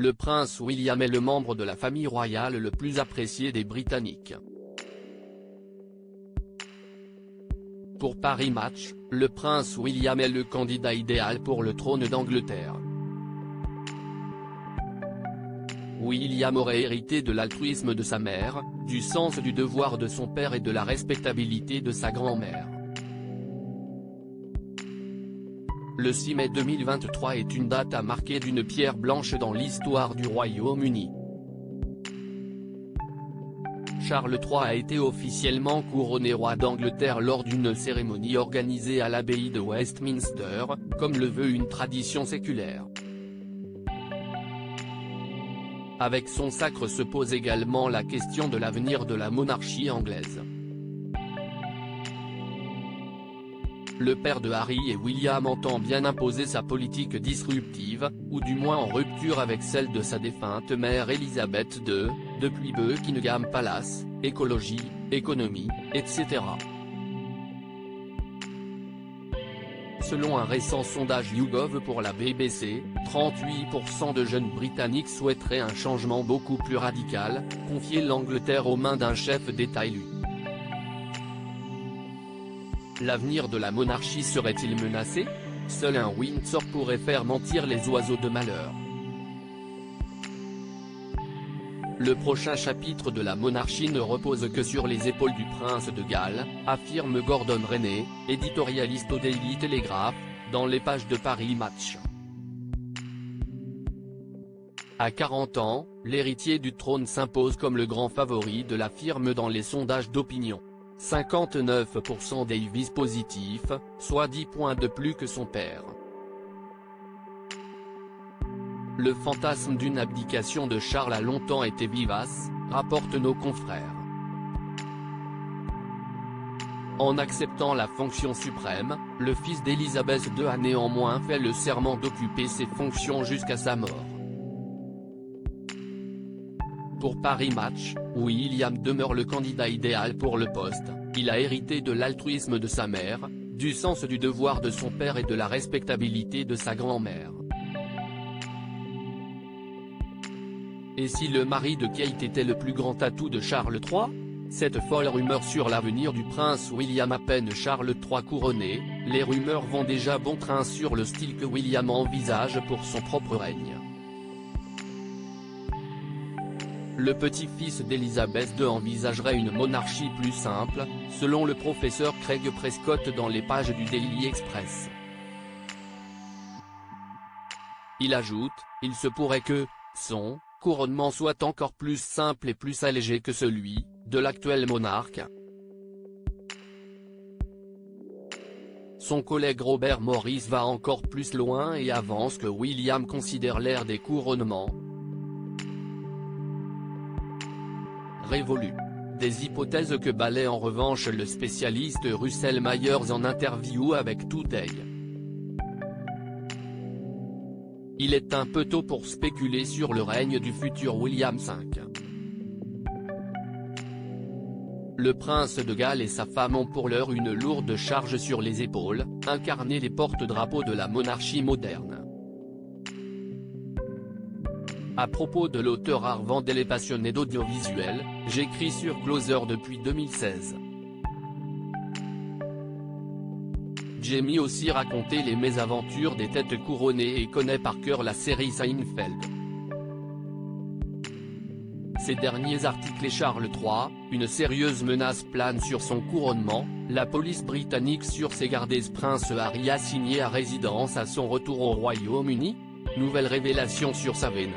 le prince William est le membre de la famille royale le plus apprécié des Britanniques. Pour Paris Match, le prince William est le candidat idéal pour le trône d'Angleterre. William aurait hérité de l'altruisme de sa mère, du sens du devoir de son père et de la respectabilité de sa grand-mère. Le 6 mai 2023 est une date à marquer d'une pierre blanche dans l'histoire du Royaume-Uni. Charles III a été officiellement couronné roi d'Angleterre lors d'une cérémonie organisée à l'abbaye de Westminster, comme le veut une tradition séculaire. Avec son sacre se pose également la question de l'avenir de la monarchie anglaise. Le père de Harry et William entend bien imposer sa politique disruptive, ou du moins en rupture avec celle de sa défunte mère Elisabeth II, depuis Buckingham Palace, écologie, économie, etc. Selon un récent sondage YouGov pour la BBC, 38% de jeunes Britanniques souhaiteraient un changement beaucoup plus radical, confier l'Angleterre aux mains d'un chef d'État élu. L'avenir de la monarchie serait-il menacé? Seul un Windsor pourrait faire mentir les oiseaux de malheur. Le prochain chapitre de la monarchie ne repose que sur les épaules du prince de Galles, affirme Gordon Rennie, éditorialiste au Daily Telegraph, dans les pages de Paris Match. À 40 ans, l'héritier du trône s'impose comme le grand favori de la firme dans les sondages d'opinion. 59% d'Avis positifs, soit 10 points de plus que son père. Le fantasme d'une abdication de Charles a longtemps été vivace, rapportent nos confrères. En acceptant la fonction suprême, le fils d'Élisabeth II a néanmoins fait le serment d'occuper ces fonctions jusqu'à sa mort. Pour Paris Match, William demeure le candidat idéal pour le poste. Il a hérité de l'altruisme de sa mère, du sens du devoir de son père et de la respectabilité de sa grand-mère. Et si le mari de Kate était le plus grand atout de Charles III? Cette folle rumeur sur l'avenir du prince William à peine Charles III couronné, les rumeurs vont déjà bon train sur le style que William envisage pour son propre règne. Le petit-fils d'Élisabeth II envisagerait une monarchie plus simple, selon le professeur Craig Prescott dans les pages du Daily Express. Il ajoute, il se pourrait que, son couronnement soit encore plus simple et plus allégé que celui de l'actuel monarque. Son collègue Robert Morris va encore plus loin et avance que William considère l'ère des couronnements révolue. Des hypothèses que balaie en revanche le spécialiste Russell Myers en interview avec Today. Il est un peu tôt pour spéculer sur le règne du futur William V. Le prince de Galles et sa femme ont pour l'heure une lourde charge sur les épaules, incarner les porte-drapeaux de la monarchie moderne. À propos de l'auteur Arvandel et passionné d'audiovisuel, j'écris sur Closer depuis 2016. Jamie aussi raconté les mésaventures des têtes couronnées et connaît par cœur la série Seinfeld. Ces derniers articles et Charles III, une sérieuse menace plane sur son couronnement, la police britannique sur ses gardes prince Harry assigné à résidence à son retour au Royaume-Uni? Nouvelle révélation sur sa veine.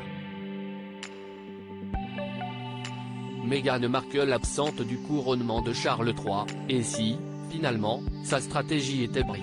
Meghan Markle absente du couronnement de Charles III, et si, finalement, sa stratégie était brie.